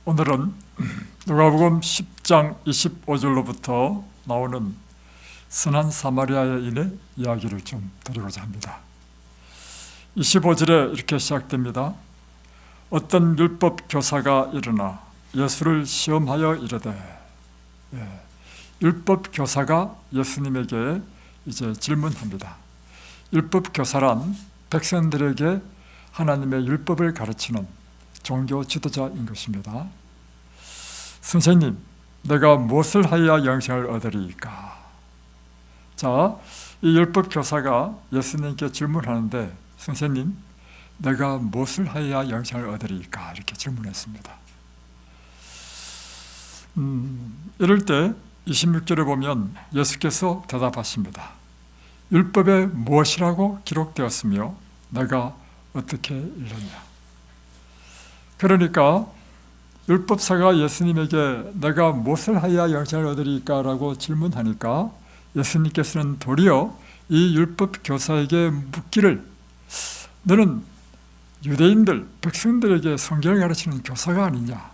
오늘은 누가복음 10장 25절로부터 나오는 선한 사마리아인의 이야기를 좀 드리고자 합니다. 25절에 이렇게 시작됩니다. 어떤 율법 교사가 일어나 예수를 시험하여 이르되, 율법 교사가 예수님에게 이제 질문합니다. 율법 교사란 백성들에게 하나님의 율법을 가르치는 종교 지도자인 것입니다. 선생님, 내가 무엇을 하여야 영생을 얻으리이까? 자, 이 율법 교사가 예수님께 질문하는데, 선생님, 내가 무엇을 하여야 영생을 얻으리이까? 이렇게 질문했습니다. 이럴 때 26절에 보면 예수께서 대답하십니다. 율법에 무엇이라고 기록되었으며 내가 어떻게 읽느냐? 그러니까 율법사가 예수님에게 내가 무엇을 하여야 영생을 얻으리까? 라고 질문하니까 예수님께서는 도리어 이 율법 교사에게 묻기를, 너는 유대인들, 백성들에게 성경을 가르치는 교사가 아니냐?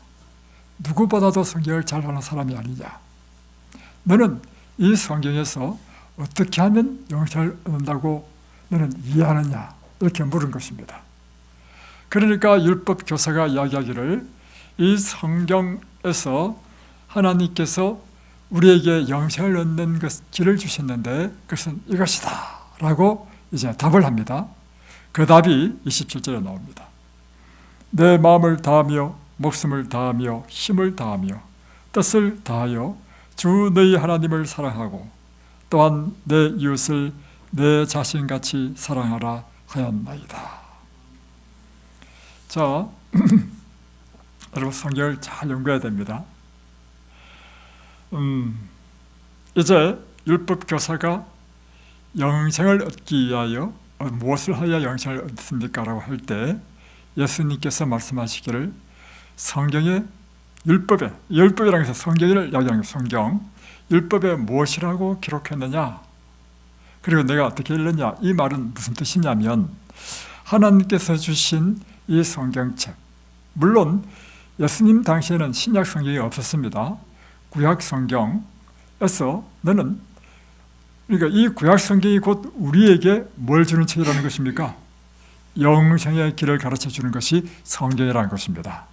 누구보다도 성경을 잘 아는 사람이 아니냐? 너는 이 성경에서 어떻게 하면 영생을 얻는다고 너는 이해하느냐? 이렇게 물은 것입니다. 그러니까 율법 교사가 이야기하기를, 이 성경에서 하나님께서 우리에게 영생을 얻는 길을 주셨는데 그것은 이것이다 라고 이제 답을 합니다. 그 답이 27절에 나옵니다. 내 마음을 다하며 목숨을 다하며 힘을 다하며 뜻을 다하여 주 너희 하나님을 사랑하고 또한 내 이웃을 내 자신같이 사랑하라 하였나이다. 자, 여러분 성경을 잘 연구해야 됩니다. 이제 율법 교사가 영생을 얻기 위하여 무엇을 하여야 영생을 얻습니까? 라고 할 때 예수님께서 말씀하시기를, 성경의 율법이라는 것은 성경을 이야기하는 거예요. 성경, 율법에 무엇이라고 기록했느냐? 그리고 내가 어떻게 읽느냐? 이 말은 무슨 뜻이냐면, 하나님께서 주신 이 성경책, 물론 예수님 당시에는 신약 성경이 없었습니다. 구약 성경에서 너는, 그러니까 이 구약 성경이 곧 우리에게 뭘 주는 책이라는 것입니까? 영생의 길을 가르쳐 주는 것이 성경이라는 것입니다.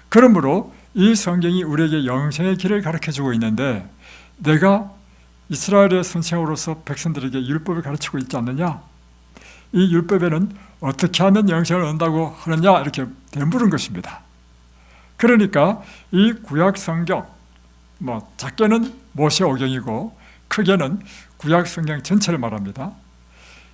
그러므로 이 성경이 우리에게 영생의 길을 가르쳐 주고 있는데, 내가 이스라엘의 선생으로서 백성들에게 율법을 가르치고 있지 않느냐? 이 율법에는 어떻게 하면 영생을 얻는다고 하느냐? 이렇게 되물은 것입니다. 그러니까 이 구약 성경, 작게는 모세오경이고 크게는 구약 성경 전체를 말합니다.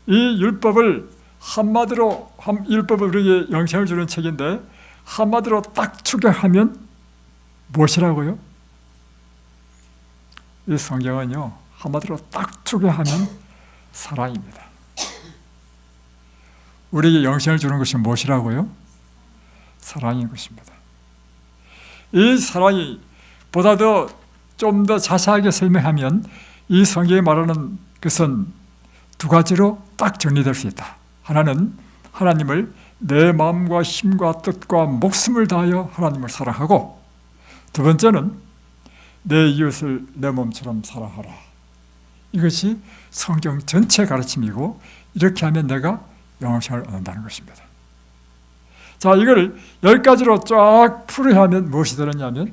이 율법을 한마디로, 율법을 우리에게 영생을 주는 책인데 한마디로 딱 추격하면 무엇이라고요? 이 성경은요, 한마디로 딱 추격하면 사랑입니다. 우리에게 영생을 주는 것이 무엇이라고요? 사랑인 것입니다. 이 사랑이 보다 좀 더 자세하게 설명하면 이 성경이 말하는 것은 두 가지로 딱 정리될 수 있다. 하나는 하나님을 내 마음과 힘과 뜻과 목숨을 다하여 하나님을 사랑하고, 두 번째는 내 이웃을 내 몸처럼 사랑하라. 이것이 성경 전체 가르침이고, 이렇게 하면 내가 영생을 얻는다는 것입니다. 자, 이걸 10가지로 쫙 풀어야 하면 무엇이 되느냐면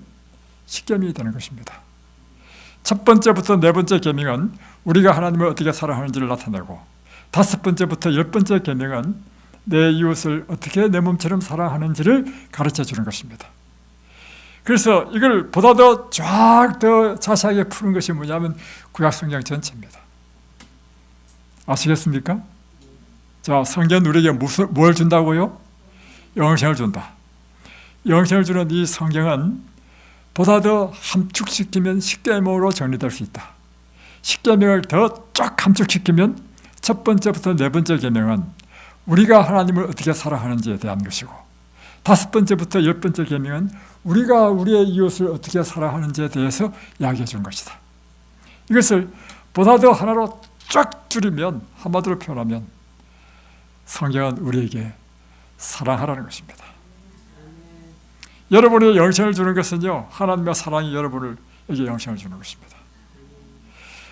십계명이 되는 것입니다. 첫 번째부터 네 번째 계명은 우리가 하나님을 어떻게 사랑하는지를 나타내고, 다섯 번째부터 10번째 계명은 내 이웃을 어떻게 내 몸처럼 사랑하는지를 가르쳐 주는 것입니다. 그래서 이걸 보다 더 자세하게 푸는 것이 뭐냐면 구약성경 전체입니다. 아시겠습니까? 자, 성경은 우리에게 뭘 준다고요? 영생을 준다. 영생을 주는 이 성경은 보다 더 함축시키면 십계명으로 정리될 수 있다. 십계명을 더 쫙 함축시키면 첫 번째부터 네 번째 계명은 우리가 하나님을 어떻게 사랑하는지에 대한 것이고, 다섯 번째부터 10번째 계명은 우리가 우리의 이웃을 어떻게 사랑하는지에 대해서 이야기해 준 것이다. 이것을 보다 더 하나로 쫙 줄이면, 한마디로 표현하면 성경은 우리에게 사랑하라는 것입니다. 여러분의 영생을 주는 것은요, 하나님의 사랑이 여러분에게 영생을 주는 것입니다.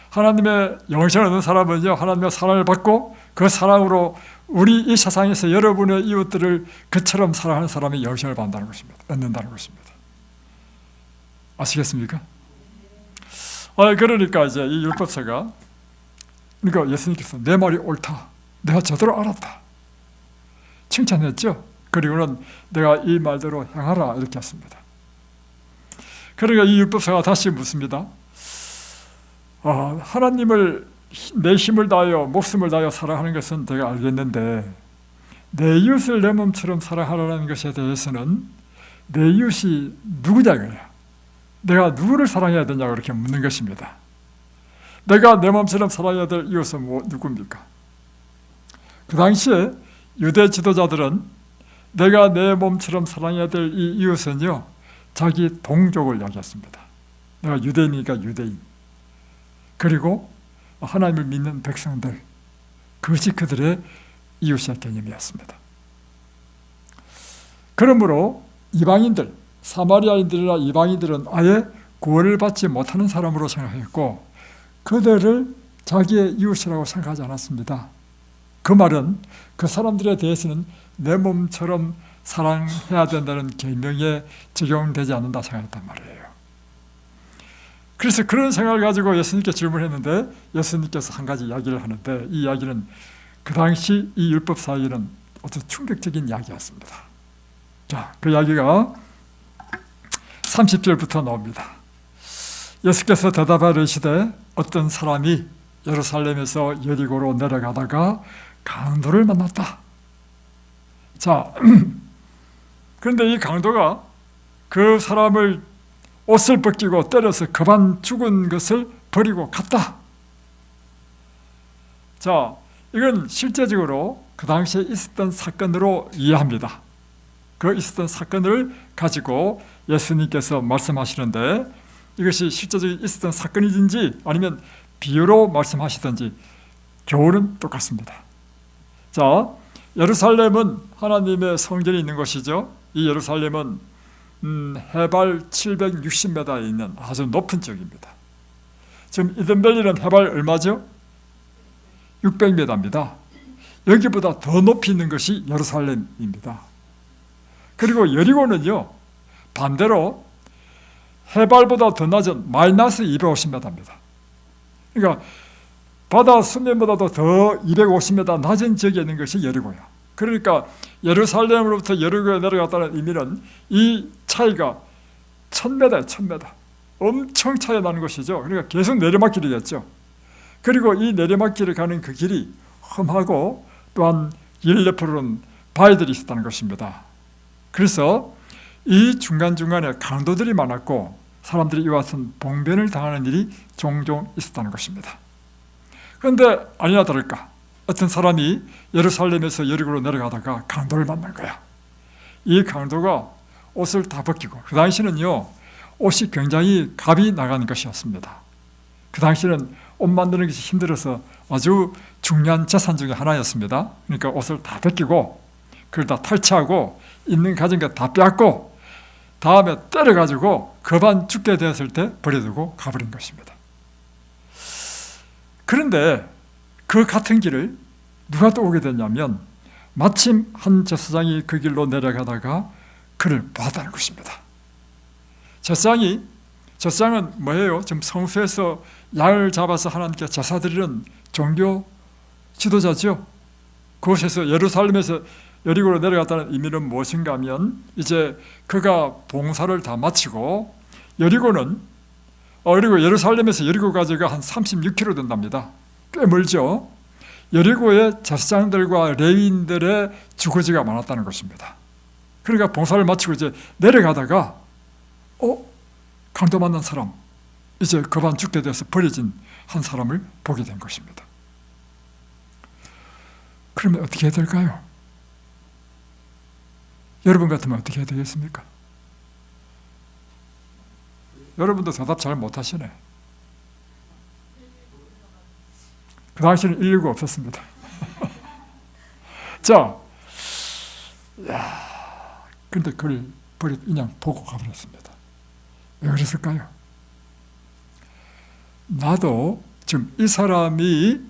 하나님의 영생을 얻는 사람은요, 하나님의 사랑을 받고 그 사랑으로 우리 이 세상에서 여러분의 이웃들을 그처럼 사랑하는 사람이 영생을 받는다는 것입니다. 얻는다는 것입니다. 아시겠습니까? 그러니까 이제 이 율법서가, 그러니까 예수님께서 내 말이 옳다, 내가 제대로 알았다 칭찬했죠. 그리고는 내가 이 말대로 행하라 이렇게 했습니다. 그러니까 이 율법서가 다시 묻습니다. 하나님을 내 힘을 다하여 목숨을 다하여 사랑하는 것은 내가 알겠는데 내 이웃을 내 몸처럼 사랑하라는 것에 대해서는 내 이웃이 누구냐 이거야. 내가 누구를 사랑해야 되냐고 이렇게 묻는 것입니다. 내가 내 몸처럼 사랑해야 될 이웃은 누굽니까? 그 당시에 유대 지도자들은 내가 내 몸처럼 사랑해야 될 이 이웃은요, 자기 동족을 이야기했습니다. 내가 유대인이니까 유대인, 그리고 하나님을 믿는 백성들, 그것이 그들의 이웃의 개념이었습니다. 그러므로 이방인들, 사마리아인들이나 이방인들은 아예 구원을 받지 못하는 사람으로 생각했고 그들을 자기의 이웃이라고 생각하지 않았습니다. 그 말은 그 사람들에 대해서는 내 몸처럼 사랑해야 된다는 계명에 적용되지 않는다 생각했단 말이에요. 그래서 그런 생각을 가지고 예수님께 질문했는데 예수님께서 한 가지 이야기를 하는데 이 이야기는 그 당시 이 율법사에게는 아주 충격적인 이야기였습니다. 자, 그 이야기가 30절부터 나옵니다. 예수께서 대답하시되 어떤 사람이 예루살렘에서 여리고로 내려가다가 강도를 만났다. 자, 그런데 이 강도가 그 사람을 옷을 벗기고 때려서 그만 죽은 것을 버리고 갔다. 자, 이건 실제적으로 그 당시에 있었던 사건으로 이해합니다. 그 있었던 사건을 가지고 예수님께서 말씀하시는데 이것이 실제적으로 있었던 사건이든지 아니면 비유로 말씀하시든지 교훈은 똑같습니다. 자, 예루살렘은 하나님의 성전이 있는 곳이죠. 이 예루살렘은 해발 760m에 있는 아주 높은 지역입니다. 지금 이든밸리는 해발 얼마죠? 600m입니다. 여기보다 더 높이 있는 것이 예루살렘입니다. 그리고 여리고는요, 반대로 해발보다 더 낮은 마이너스 250m입니다. 그러니까 바다 수면보다도 더 250m 낮은 지역에 있는 것이 여리고야. 그러니까 예루살렘으로부터 여리고에 내려갔다는 의미는 이 차이가 1000m에 1000m 엄청 차이 나는 것이죠. 그러니까 계속 내리막길이겠죠. 그리고 이 내리막길을 가는 그 길이 험하고 또한 길 옆으로는 바위들이 있었다는 것입니다. 그래서 이 중간중간에 강도들이 많았고 사람들이 이와 같은 봉변을 당하는 일이 종종 있었다는 것입니다. 그런데 아니나 다를까 어떤 사람이 예루살렘에서 여리고로 내려가다가 강도를 만난 거야. 이 강도가 옷을 다 벗기고, 그 당시는요 옷이 굉장히 값이 나가는 것이었습니다. 그 당시는 옷 만드는 것이 힘들어서 아주 중요한 재산 중에 하나였습니다. 그러니까 옷을 다 벗기고 그걸 다 탈취하고 있는 가진 것 다 빼앗고 다음에 때려가지고 그만 죽게 되었을 때 버려두고 가버린 것입니다. 그런데 그 같은 길을 누가 또 오게 됐냐면 마침 한 제사장이 그 길로 내려가다가 그를 보았다는 것입니다. 제사장은 뭐예요? 지금 성소에서 양을 잡아서 하나님께 제사 드리는 종교 지도자죠. 그곳에서 예루살렘에서 여리고로 내려갔다는 의미는 무엇인가 하면 이제 그가 봉사를 다 마치고 그리고 예루살렘에서 여리고까지가 한 36km 된답니다. 꽤 멀죠. 여리고에 제사장들과 레위인들의 주거지가 많았다는 것입니다. 그러니까 봉사를 마치고 이제 내려가다가 강도 만난 사람, 이제 그만 죽게 돼서 버려진 한 사람을 보게 된 것입니다. 그러면 어떻게 해야 될까요? 여러분 같으면 어떻게 해야 되겠습니까? 여러분도 대답 잘 못하시네. 그 당시에는 119 없었습니다. 자, 근데 그걸 버리고 그냥 보고 가버렸습니다. 왜 그랬을까요? 나도 지금 이 사람이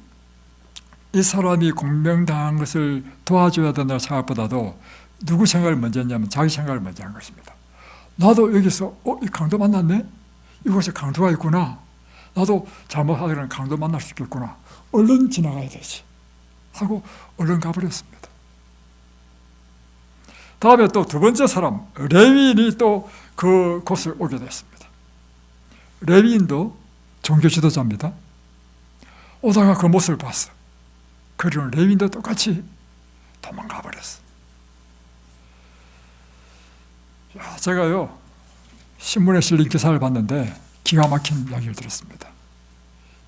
공명당한 것을 도와줘야 된다는 생각보다도 누구 생각을 먼저 했냐면 자기 생각을 먼저 한 것입니다. 나도 여기서 이 강도 만났네? 이곳에 강도가 있구나. 나도 잘못하면 강도 만날 수 있겠구나. 얼른 지나가야 되지 하고 얼른 가버렸습니다. 다음에 또 두 번째 사람 레위인이 또 그 곳을 오게 됐습니다. 레위인도 종교 지도자입니다. 오다가 그 모습을 봤어. 그리고 레위인도 똑같이 도망가 버렸어. 제가요 신문에 실린 기사를 봤는데 기가 막힌 이야기를 들었습니다.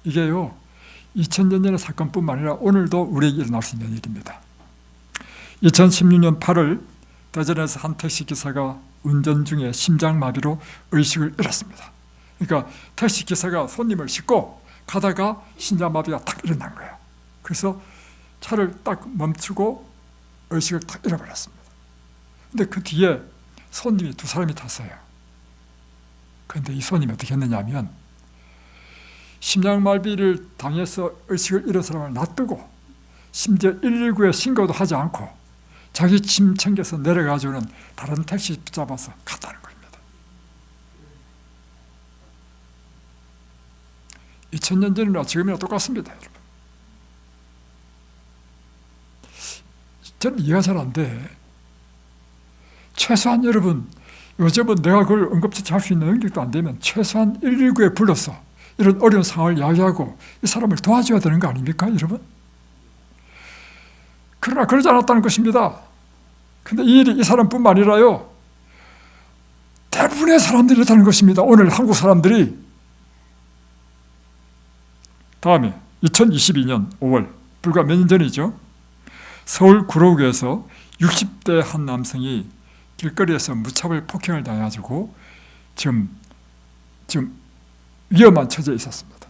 이게요 2000년 전의 사건뿐만 아니라 오늘도 우리에게 일어날 수 있는 일입니다. 2016년 8월 대전에서 한 택시기사가 운전 중에 심장마비로 의식을 잃었습니다. 그러니까 택시기사가 손님을 싣고 가다가 심장마비가 탁 일어난 거예요. 그래서 차를 딱 멈추고 의식을 탁 잃어버렸습니다. 근데 그 뒤에 손님이 두 사람이 탔어요. 그런데 이 손님이 어떻게 했느냐 하면 심장마비를 당해서 의식을 잃은 사람을 놔두고 심지어 119에 신고도 하지 않고 자기 짐 챙겨서 내려가지고는 다른 택시 붙잡아서 갔다는 겁니다. 2000년 전이나 지금이나 똑같습니다, 여러분. 저는 이해가 잘 안 돼. 최소한 여러분, 요즘은 내가 그걸 응급처치 할 수 있는 능력도 안 되면 최소한 119에 불러서 이런 어려운 상황을 이야기하고 이 사람을 도와줘야 되는 거 아닙니까, 여러분? 그러나 그러지 않았다는 것입니다. 근데 이 일이 이 사람뿐만 아니라요 대부분의 사람들이 이렇다는 것입니다. 오늘 한국 사람들이. 다음에 2022년 5월 불과 몇 년 전이죠. 서울 구로구에서 60대 한 남성이 길거리에서 무차별 폭행을 당해가지고 지금 위험한 처지에 있었습니다.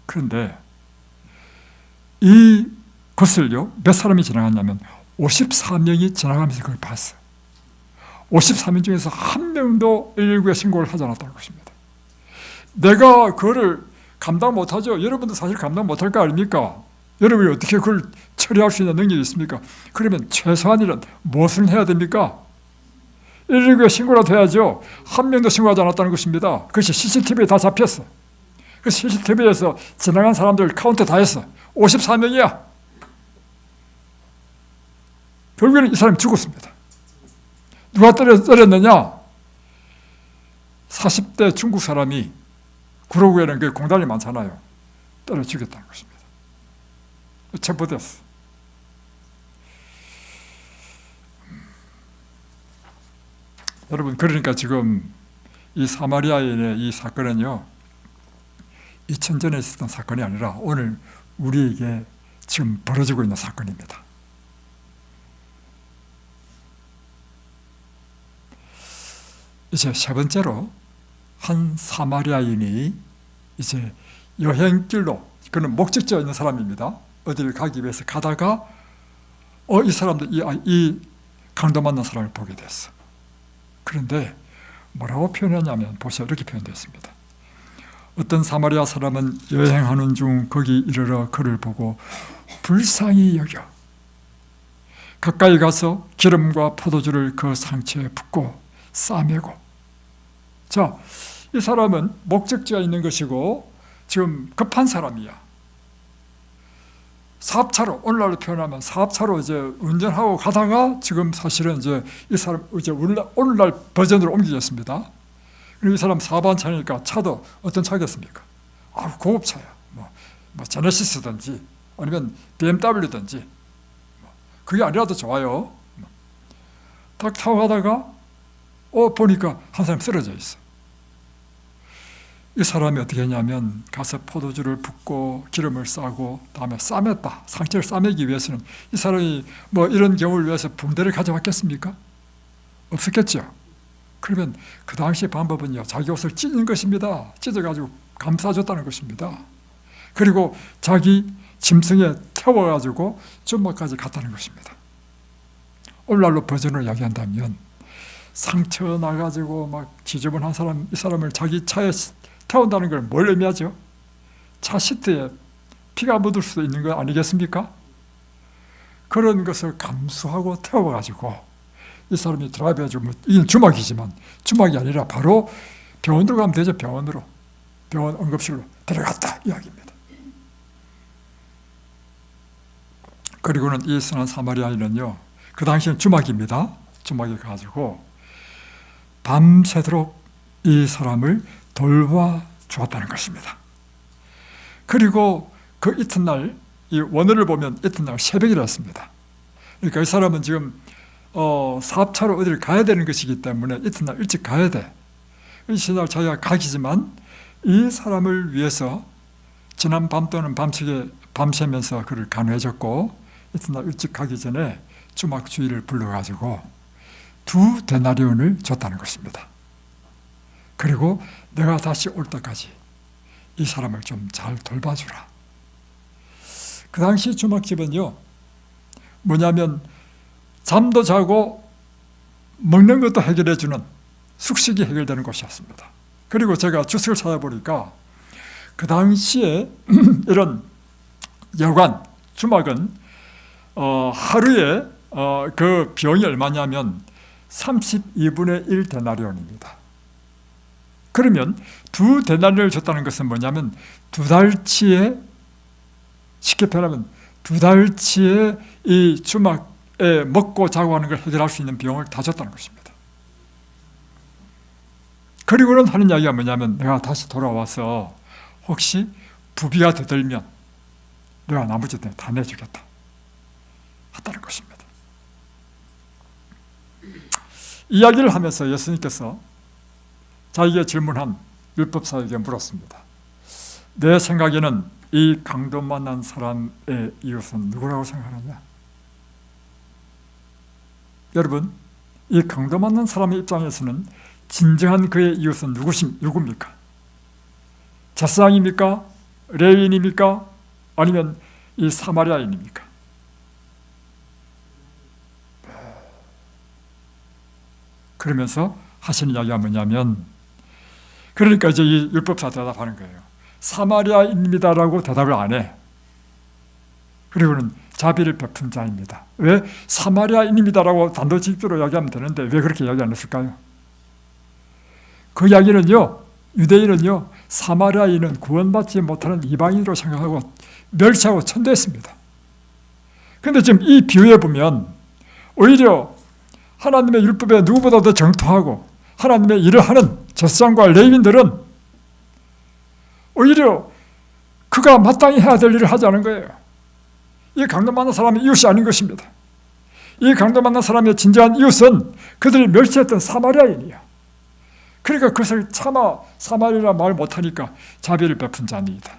그런데 이 것을요 몇 사람이 지나갔냐면 54명이 지나가면서 그걸 봤어요. 54명 중에서 한 명도 119에 신고를 하지 않았다는 것입니다. 내가 그거를 감당 못하죠. 여러분도 사실 감당 못할 거 아닙니까? 여러분이 어떻게 그걸 처리할 수 있는 능력이 있습니까? 그러면 최소한 일은 무엇을 해야 됩니까? 119에 신고라도 해야죠. 한 명도 신고하지 않았다는 것입니다. 그것이 CCTV에 다 잡혔어. 그 CCTV에서 지나간 사람들 카운트 다 했어. 54명이야. 결국에는 이 사람이 죽었습니다. 누가 때렸느냐? 40대 중국 사람이 구로구에는 그 공단이 많잖아요. 때려 죽였다는 것입니다. 체포됐어. 여러분, 그러니까 지금 이 사마리아인의 이 사건은요 2000전에 있었던 사건이 아니라 오늘 우리에게 지금 벌어지고 있는 사건입니다. 이제 세 번째로 한 사마리아인이 이제 여행길로, 그는 목적지가 있는 사람입니다. 어디를 가기 위해서 가다가 이 사람도 이 강도 만난 사람을 보게 됐어. 그런데 뭐라고 표현하냐면 보세요. 이렇게 표현되었습니다. 어떤 사마리아 사람은 여행하는 중 거기 이르러 그를 보고 불쌍히 여겨 가까이 가서 기름과 포도주를 그 상처에 붓고 싸매고. 자, 이 사람은 목적지가 있는 것이고 지금 급한 사람이야. 사업차로, 오늘날로 표현하면 사업차로 이제 운전하고 가다가 지금 사실은 이제 이 사람 이제 오늘날 버전으로 옮기겠습니다. 그리고 이 사람 사반차니까 차도 어떤 차겠습니까? 고급차야. 뭐 제네시스든지 아니면 BMW든지 그게 아니라도 좋아요. 딱 타고 가다가 보니까 한 사람이 쓰러져 있어. 이 사람이 어떻게 했냐면 가서 포도주를 붓고 기름을 싸고 다음에 싸맸다. 상처를 싸매기 위해서는 이 사람이 뭐 이런 경우를 위해서 붕대를 가져왔겠습니까? 없었겠죠. 그러면 그 당시 방법은요 자기 옷을 찢는 것입니다. 찢어가지고 감싸줬다는 것입니다. 그리고 자기 짐승에 태워가지고 주먹까지 갔다는 것입니다. 오늘날로 버전을 이야기한다면 상처 나가지고 막 지저분한 사람, 이 사람을 자기 차에 태운다는 걸 뭘 의미하죠? 차 시트에 피가 묻을 수도 있는 거 아니겠습니까? 그런 것을 감수하고 태워가지고 이 사람이 드라이브 해주면, 이건 주막이지만 주막이 아니라 바로 병원으로 가면 되죠. 병원으로, 병원 응급실로 데려갔다 이야기입니다. 그리고는 이 선한 사마리아인은요, 그 당시엔 주막입니다. 주막에 가지고 밤새도록 이 사람을 돌봐주었다는 것입니다. 그리고 그 이튿날, 이 원어를 보면 이튿날 새벽이라 했습니다. 그러니까 이 사람은 지금 사업차로 어디를 가야 되는 것이기 때문에 이튿날 일찍 가야 돼. 이튿날 자기가 가기지만 이 사람을 위해서 지난 밤 또는 밤새면서 그를 간호해줬고, 이튿날 일찍 가기 전에 주막 주인을 불러가지고 2데나리온을 줬다는 것입니다. 그리고 내가 다시 올 때까지 이 사람을 좀 잘 돌봐주라. 그 당시 주막집은요, 뭐냐면 잠도 자고 먹는 것도 해결해주는, 숙식이 해결되는 곳이었습니다. 그리고 제가 주석을 찾아보니까 그 당시에 이런 여관, 주막은 하루에 그 비용이 얼마냐면 32분의 1 데나리온입니다. 그러면 2데나리온을 줬다는 것은 뭐냐면 2달치에, 쉽게 표현하면 2달치에 이 주막에 먹고 자고 하는 걸 해결할 수 있는 비용을 다 줬다는 것입니다. 그리고는 하는 이야기가 뭐냐면, 내가 다시 돌아와서 혹시 부비가 더 들면 내가 나머지 다 내주겠다 했다는 것입니다. 이야기를 하면서 예수님께서 자기가 질문한 율법사에게 물었습니다. 내 생각에는 이 강도 만난 사람의 이웃은 누구라고 생각하느냐? 여러분, 이 강도 만난 사람의 입장에서는 진정한 그의 이웃은 누굽니까? 제사장입니까? 레위인입니까? 아니면 이 사마리아인입니까? 그러면서 하시는 이야기가 뭐냐면, 그러니까 이제 이 율법사 대답하는 거예요. 사마리아인입니다라고 대답을 안 해. 그리고는 자비를 베푼 자입니다. 왜? 사마리아인입니다라고 단도직입적으로 이야기하면 되는데 왜 그렇게 이야기 안 했을까요? 그 이야기는요, 유대인은요, 사마리아인은 구원받지 못하는 이방인으로 생각하고 멸시하고 천대했습니다. 그런데 지금 이 비유에 보면 오히려 하나님의 율법에 누구보다 더 정통하고 하나님의 일을 하는 제사장과 레위인들은 오히려 그가 마땅히 해야 될 일을 하지 않은 거예요. 이 강도 만난 사람이 이웃이 아닌 것입니다. 이 강도 만난 사람의 진정한 이웃은 그들이 멸시했던 사마리아인이야. 그러니까 그것을 차마 사마리아라 말 못하니까 자비를 베푼 자입니다.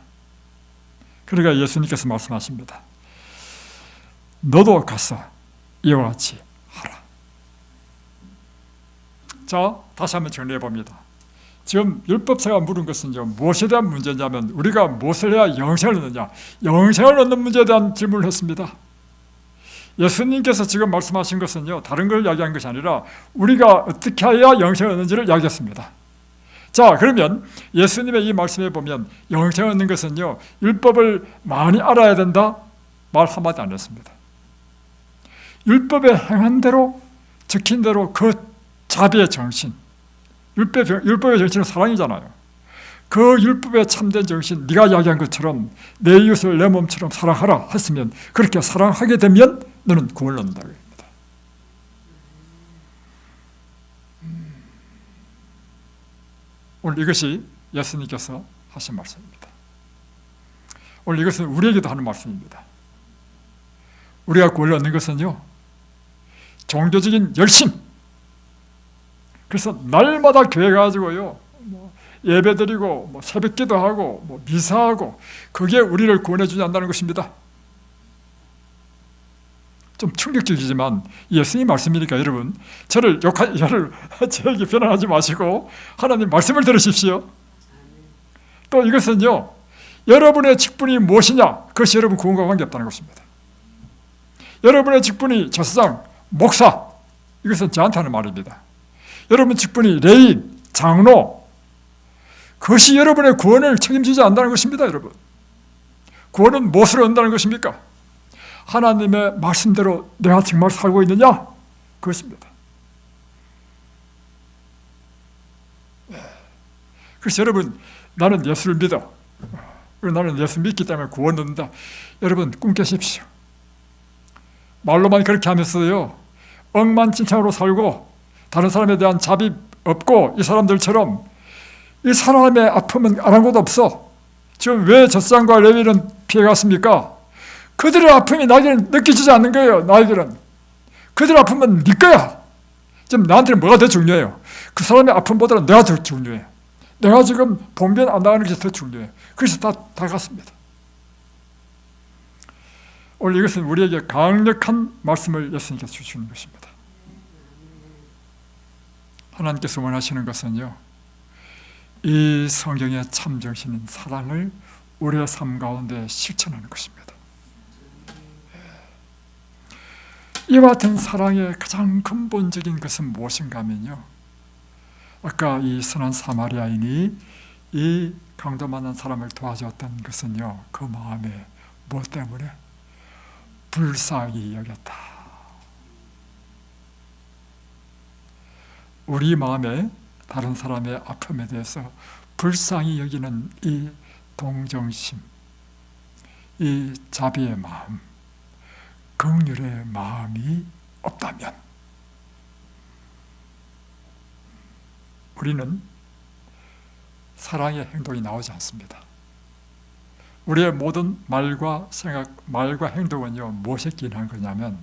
그러니까 예수님께서 말씀하십니다. 너도 가서 이와 같이 하라. 자, 다시 한번 정리해 봅니다. 지금 율법사가 물은 것은 무엇에 대한 문제냐면, 우리가 무엇을 해야 영생을 얻느냐, 영생을 얻는 문제에 대한 질문을 했습니다. 예수님께서 지금 말씀하신 것은요, 다른 걸 이야기한 것이 아니라 우리가 어떻게 해야 영생을 얻는지를 이야기했습니다. 자, 그러면 예수님의 이 말씀에 보면 영생을 얻는 것은요, 율법을 많이 알아야 된다 말 한마디 안 했습니다. 율법에 행한 대로, 적힌 대로 그 자비의 정신, 율법의 정신은 사랑이잖아요. 그 율법의 참된 정신, 네가 이야기한 것처럼 내 이웃을 내 몸처럼 사랑하라 했으면, 그렇게 사랑하게 되면 너는 구원을 얻는다고 합니다. 오늘 이것이 예수님께서 하신 말씀입니다. 오늘 이것은 우리에게도 하는 말씀입니다. 우리가 구원을 얻는 것은요, 종교적인 열심, 그래서 날마다 교회 가지고요, 예배드리고 새벽기도 하고 미사하고, 그게 우리를 구원해 주지 않는다는 것입니다. 좀 충격적이지만 예수님 말씀이니까 여러분, 저를 저에게 비난하지 마시고 하나님 말씀을 들으십시오. 또 이것은요, 여러분의 직분이 무엇이냐, 그것이 여러분 구원과 관계없다는 것입니다. 여러분의 직분이 제사장, 목사, 이것은 저한테 하는 말입니다. 여러분 직분이 레인, 장로, 그것이 여러분의 구원을 책임지지 않는다는 것입니다. 여러분, 구원은 무엇으로 온다는 것입니까? 하나님의 말씀대로 내가 정말 살고 있느냐? 그것입니다. 그래서 여러분, 나는 예수를 믿어, 나는 예수 믿기 때문에 구원 얻는다, 여러분 꿈 깨십시오. 말로만 그렇게 하면서요 억만진창으로 살고 다른 사람에 대한 자비 없고, 이 사람들처럼 이 사람의 아픔은 아랑곳 없어. 지금 왜 젖산과 레위는 피해갔습니까? 그들의 아픔이 나에게는 느껴지지 않는 거예요. 나에게는 그들의 아픔은 네 거야. 지금 나한테는 뭐가 더 중요해요? 그 사람의 아픔보다는 내가 더 중요해. 내가 지금 봉변 안 나가는 게 더 중요해. 그래서 다 갔습니다. 오늘 이것은 우리에게 강력한 말씀을 예수님께서 주시는 것입니다. 하나님께서 원하시는 것은요, 이 성경의 참정신인 사랑을 우리의 삶 가운데 실천하는 것입니다. 이와 같은 사랑의 가장 근본적인 것은 무엇인가 하면요, 아까 이 선한 사마리아인이 이 강도 만난 사람을 도와주었던 것은요, 그 마음에 무엇 때문에? 불쌍히 여겼다. 우리 마음에 다른 사람의 아픔에 대해서 불쌍히 여기는 이 동정심, 이 자비의 마음, 긍휼의 마음이 없다면 우리는 사랑의 행동이 나오지 않습니다. 우리의 모든 말과 생각, 말과 행동은요, 무엇에 기인한 거냐면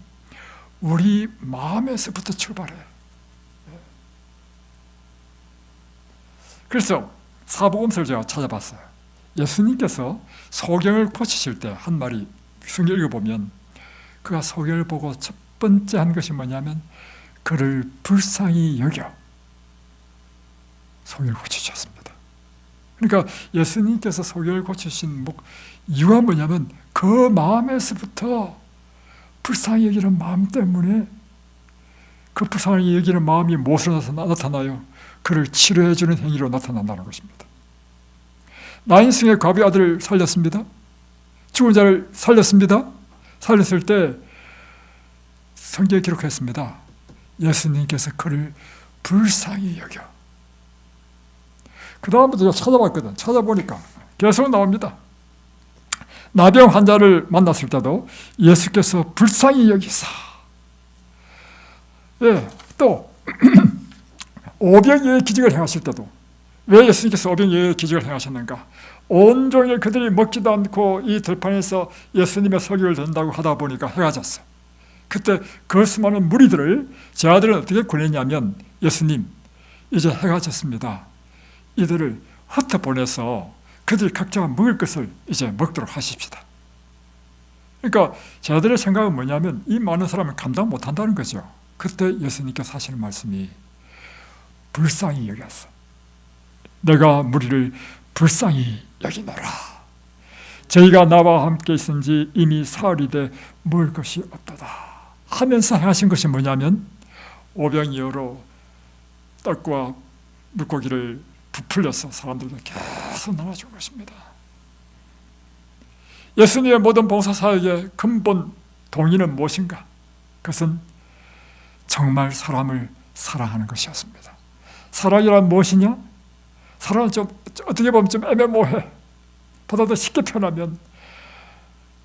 우리 마음에서부터 출발해요. 그래서 사복음서를 제가 찾아봤어요. 예수님께서 소경을 고치실 때 한 말이, 성경 읽어보면 그가 소경을 보고 첫 번째 한 것이 뭐냐면 그를 불쌍히 여겨 소경을 고치셨습니다. 그러니까 예수님께서 소경을 고치신 이유가 뭐냐면 그 마음에서부터 불쌍히 여기는 마음 때문에, 그 불쌍히 여기는 마음이 무엇으로 나타나요? 그를 치료해 주는 행위로 나타난다는 것입니다. 나인승의 과부의 아들을 살렸습니다. 죽은 자를 살렸습니다. 살렸을 때 성경에 기록했습니다. 예수님께서 그를 불쌍히 여겨. 그 다음부터 제가 찾아봤거든. 찾아보니까 계속 나옵니다. 나병 환자를 만났을 때도 예수께서 불쌍히 여기사. 예, 또 오병이어의 기적을 행하실 때도 왜 예수님께서 오병이어의 기적을 행하셨는가? 온종일 그들이 먹지도 않고 이 들판에서 예수님의 설교를 듣는다고 하다 보니까 해가 졌어. 그때 그 수많은 무리들을 제 아들은 어떻게 보냈냐면, 예수님 이제 해가 졌습니다. 이들을 흩어보내서 그들이 각자가 먹을 것을 이제 먹도록 하십시다. 그러니까 제 아들의 생각은 뭐냐면 이 많은 사람을 감당 못한다는 거죠. 그때 예수님께서 하시는 말씀이 불쌍히 여겼어. 내가 무리를 불쌍히 여기노라. 저희가 나와 함께 있은지 이미 사흘이 돼 먹을 것이 없도다 하면서 하신 것이 뭐냐면 오병이어로 떡과 물고기를 부풀려서 사람들에게 계속 나눠준 것입니다. 예수님의 모든 봉사사역의 근본 동의는 무엇인가? 그것은 정말 사람을 사랑하는 것이었습니다. 사랑이란 무엇이냐? 사랑은 좀 어떻게 보면 좀 애매모호해. 보다 더 쉽게 표현하면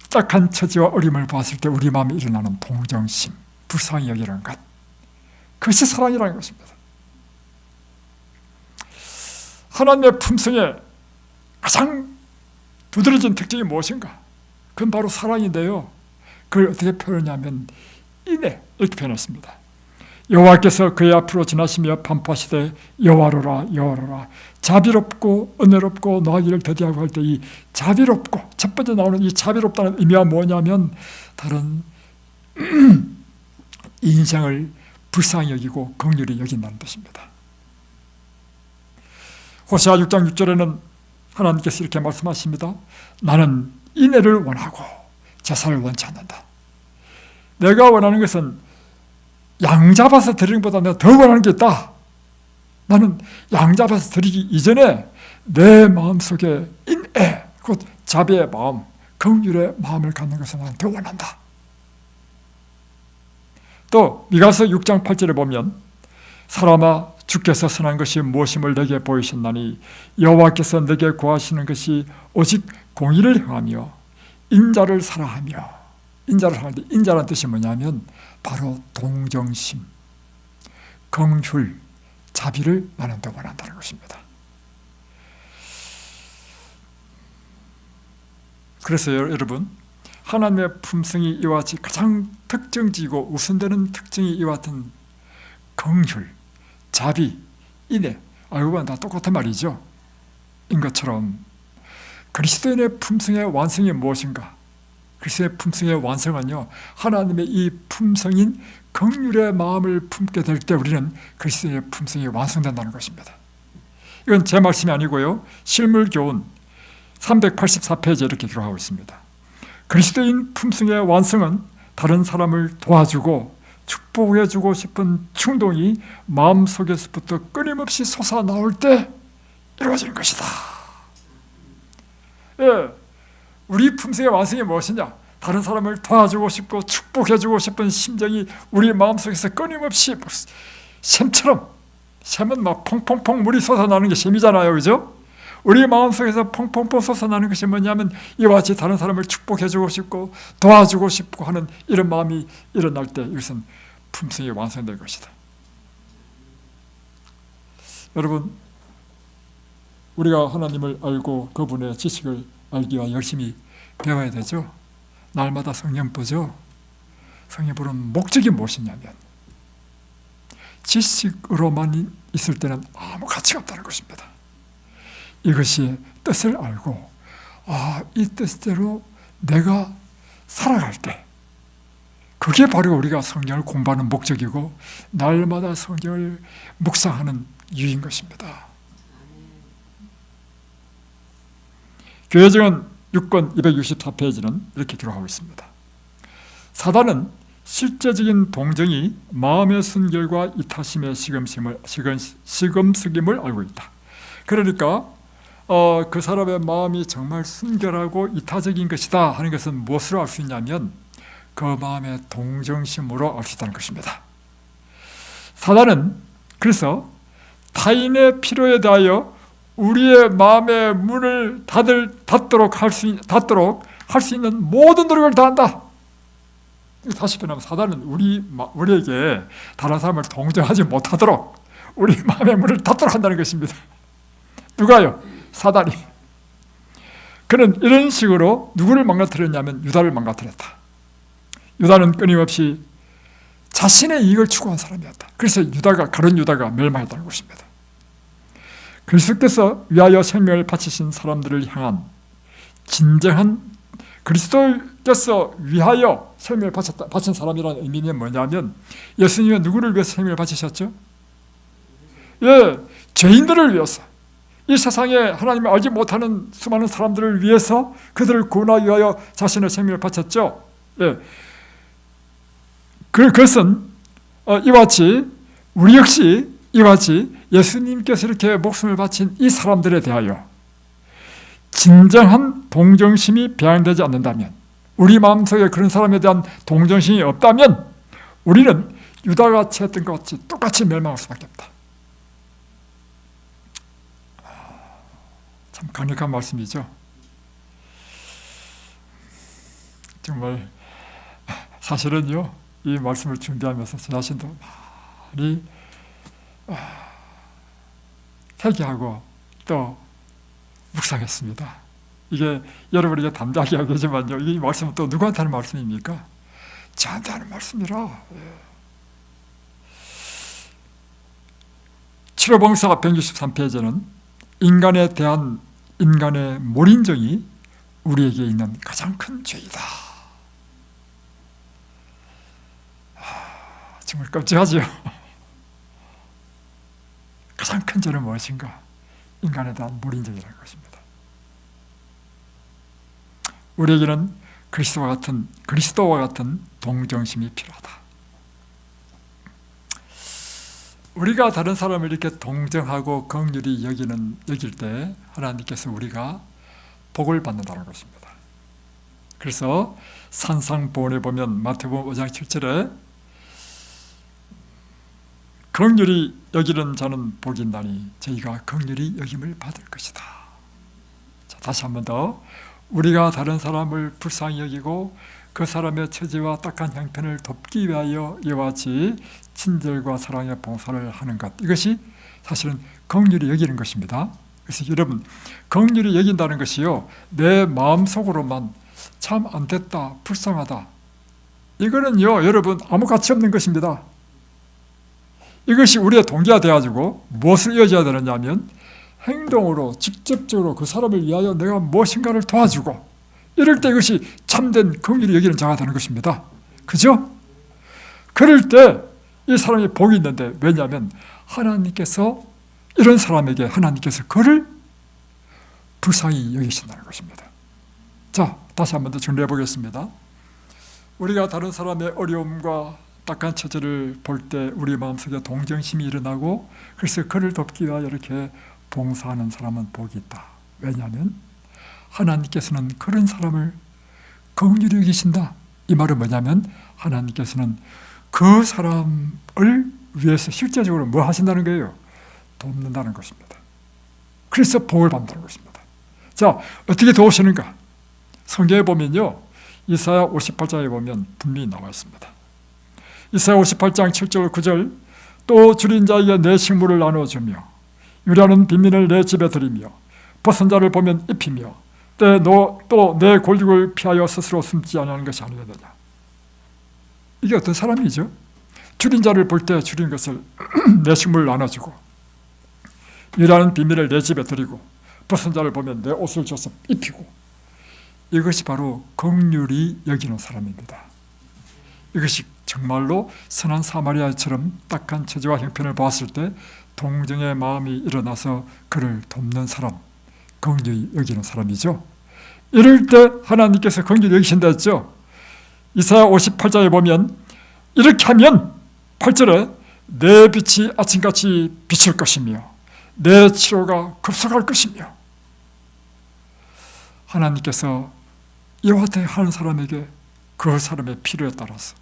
딱한 처지와 어림을 보았을 때 우리 마음에 일어나는 동정심, 불쌍히 여기는 것, 그것이 사랑이라는 것입니다. 하나님의 품성의 가장 두드러진 특징이 무엇인가? 그건 바로 사랑인데요, 그걸 어떻게 표현하냐면 인애, 이렇게 표현했습니다. 여호와께서 그의 앞으로 지나시며 반포하시되 여호와로라 여호와로라 자비롭고 은혜롭고 너하기를 더디하고 할 때 이 자비롭고, 첫 번째 나오는 이 자비롭다는 의미가 뭐냐면 다른 인생을 불쌍히 여기고 긍휼히 여긴다는 뜻입니다. 호세아 6장 6절에는 하나님께서 이렇게 말씀하십니다. 나는 인애를 원하고 제사를 원치 않는다. 내가 원하는 것은 양 잡아서 드리는 것보다 내가 더 원하는 게 있다. 나는 양 잡아서 드리기 이전에 내 마음속에 인애, 곧 자비의 마음, 긍휼의 마음을 갖는 것을 나는 더 원한다. 또 미가서 6장 8절에 보면 사람아 주께서 선한 것이 무엇임을 내게 보이셨나니 여호와께서 내게 구하시는 것이 오직 공의를 행하며 인자를 사랑하며, 인자를 사랑하는데 인자라는 뜻이 뭐냐면 바로 동정심, 긍휼, 자비를 나는 더 원한다는 것입니다. 그래서 여러분, 하나님의 품성이 이와 같이 가장 특정지고 우선되는 특징이 이와 같은 긍휼, 자비, 인애, 이건 다 똑같은 말이죠. 인 것처럼 그리스도인의 품성의 완성이 무엇인가? 그리스도의 품성의 완성은요, 하나님의 이 품성인 긍휼의 마음을 품게 될 때 우리는 그리스도의 품성이 완성된다는 것입니다. 이건 제 말씀이 아니고요, 실물교훈 384페이지에 이렇게 기록하고 있습니다. 그리스도인 품성의 완성은 다른 사람을 도와주고 축복해주고 싶은 충동이 마음속에서부터 끊임없이 솟아나올 때 이루어지는 것이다. 예, 우리 품성의 완성이 무엇이냐? 다른 사람을 도와주고 싶고 축복해주고 싶은 심정이 우리 마음속에서 끊임없이 샘처럼, 샘은 막 퐁퐁퐁 물이 솟아나는 게 샘이잖아요, 그죠? 우리 마음속에서 퐁퐁퐁 솟아나는 것이 뭐냐면 이와 같이 다른 사람을 축복해주고 싶고 도와주고 싶고 하는 이런 마음이 일어날 때 이것은 품성이 완성될 것이다. 여러분, 우리가 하나님을 알고 그분의 지식을 알기 위해 열심히 배워야 되죠. 날마다 성경 보죠. 성경 보는 목적이 무엇이냐면 지식으로만 있을 때는 아무 가치가 없다는 것입니다. 이것이 뜻을 알고 이 뜻대로 내가 살아갈 때 그게 바로 우리가 성경을 공부하는 목적이고 날마다 성경을 묵상하는 이유인 것입니다. 교회증언 6권 264페이지는 이렇게 기록하고 있습니다. 사단은 실제적인 동정이 마음의 순결과 이타심의 시금석임을 알고 있다. 그러니까 그 사람의 마음이 정말 순결하고 이타적인 것이다 하는 것은 무엇으로 알 수 있냐면 그 마음의 동정심으로 알 수 있다는 것입니다. 사단은 그래서 타인의 필요에 대하여 우리의 마음의 문을 닫도록 할 수 있는 모든 노력을 다한다. 다시 말하면 사단은 우리에게 다른 사람을 동정하지 못하도록 우리 마음의 문을 닫도록 한다는 것입니다. 누가요? 사단이. 그는 이런 식으로 누구를 망가뜨렸냐면 유다를 망가뜨렸다. 유다는 끊임없이 자신의 이익을 추구한 사람이었다. 그래서 가룟 유다가 멸망했다는 것입니다. 그리스도께서 위하여 생명을 바치신 사람들을 향한 진정한, 그리스도께서 위하여 생명을 바친 사람이라는 의미는 뭐냐면 예수님은 누구를 위해서 생명을 바치셨죠? 예, 죄인들을 위해서, 이 세상에 하나님을 알지 못하는 수많은 사람들을 위해서 그들을 구원하기 위하여 자신의 생명을 바쳤죠. 예. 그것은 이와 같이 우리 역시 이와 같이 예수님께서 이렇게 목숨을 바친 이 사람들에 대하여 진정한 동정심이 배양되지 않는다면, 우리 마음속에 그런 사람에 대한 동정심이 없다면 우리는 유다가 했던 것 같이 똑같이 멸망할 수밖에 없다. 참 강력한 말씀이죠. 정말 사실은요, 이 말씀을 준비하면서 저 자신도 많이 회개하고 또 묵상했습니다. 이게 여러분에게 담대하게 하겠지만요, 이 말씀은 또 누구한테 하는 말씀입니까? 저한테 하는 말씀이라. 7호봉사 163페이지는 인간에 대한 인간의 몰인정이 우리에게 있는 가장 큰 죄이다. 정말 끔찍하죠. 가장 큰 죄는 무엇인가? 인간에 대한 몰인정이라는 것입니다. 우리에게는 그리스도와 같은 동정심이 필요하다. 우리가 다른 사람을 이렇게 동정하고 긍휼히 여길 때 하나님께서 우리가 복을 받는다는 것입니다. 그래서 산상보훈에 보면 마태복음 5장 7절에 긍휼히 여기는 자는 복이 있나니 저희가 긍휼히 여김을 받을 것이다. 자, 다시 한 번 더, 우리가 다른 사람을 불쌍히 여기고 그 사람의 처지와 딱한 형편을 돕기 위하여 이와 같이 친절과 사랑의 봉사를 하는 것, 이것이 사실은 긍휼히 여기는 것입니다. 그래서 여러분, 긍휼히 여긴다는 것이요, 내 마음속으로만 참 안됐다, 불쌍하다, 이거는요 여러분 아무 가치 없는 것입니다. 이것이 우리의 동기가 되어가지고 무엇을 이어져야 되느냐 하면 행동으로 직접적으로 그 사람을 위하여 내가 무엇인가를 도와주고, 이럴 때 이것이 참된 긍휼히 여기는 자가 되는 것입니다. 그죠? 그럴 때 이 사람이 복이 있는데, 왜냐하면 하나님께서 이런 사람에게 하나님께서 그를 불쌍히 여기신다는 것입니다. 자, 다시 한 번 더 정리해 보겠습니다. 우리가 다른 사람의 어려움과 딱한 처지를 볼 때 우리 마음속에 동정심이 일어나고, 그래서 그를 돕기 위하여 이렇게 봉사하는 사람은 복이 있다. 왜냐하면 하나님께서는 그런 사람을 긍휼히 여기신다. 이 말은 뭐냐면 하나님께서는 그 사람을 위해서 실제적으로 뭐 하신다는 거예요? 돕는다는 것입니다. 그래서 복을 받는다는 것입니다. 자, 어떻게 도우시는가? 성경에 보면요, 이사야 58장에 보면 분명히 나와 있습니다. 이사야 58장 7절 9절, 또 줄인 자에게 내 식물을 나눠주며 유라는 빈민을 내 집에 들이며 벗은 자를 보면 입히며 또 내 골육을 피하여 스스로 숨지 않는 것이 아니겠느냐. 이게 어떤 사람이죠? 줄인 자를 볼 때 줄인 것을 내 식물을 나눠주고, 유라는 빈민을 내 집에 들이고, 벗은 자를 보면 내 옷을 줘서 입히고, 이것이 바로 긍휼히 여기는 사람입니다. 이것이 정말로 선한 사마리아처럼 딱한 처지와 형편을 보았을 때 동정의 마음이 일어나서 그를 돕는 사람, 긍휼히 여기는 사람이죠. 이럴 때 하나님께서 긍휼히 여기신다 했죠. 이사야 58장에 보면 이렇게 하면 8절에 내 빛이 아침같이 비칠 것이며 내 치료가 급속할 것이며, 하나님께서 이와 같이 하는 사람에게 그 사람의 필요에 따라서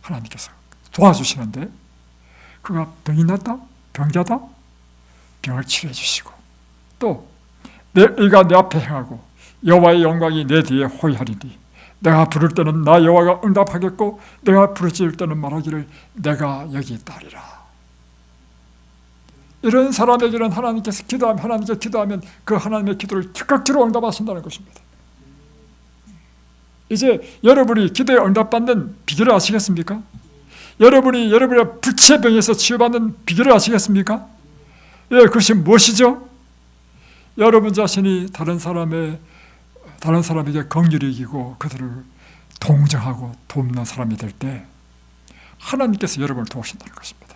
하나님께서 도와주시는데, 그가 병이 났다? 병자다? 병을 치료해 주시고, 또 내 의가 내 앞에 행하고 여호와의 영광이 내 뒤에 호위하리니 내가 부를 때는 나 여호와가 응답하겠고 내가 부르짖을 때는 말하기를 내가 여기 있다리라. 이런 사람에게는 하나님께서 기도하면 그 하나님의 기도를 즉각적으로 응답하신다는 것입니다. 이제 여러분이 기도에 응답받는 비결을 아시겠습니까? 여러분이 여러분의 불치병에서 치유받는 비결을 아시겠습니까? 예, 그것이 무엇이죠? 여러분 자신이 다른 사람에게 긍휼히 여기고 그들을 동정하고 돕는 사람이 될 때 하나님께서 여러분을 도우신다는 것입니다.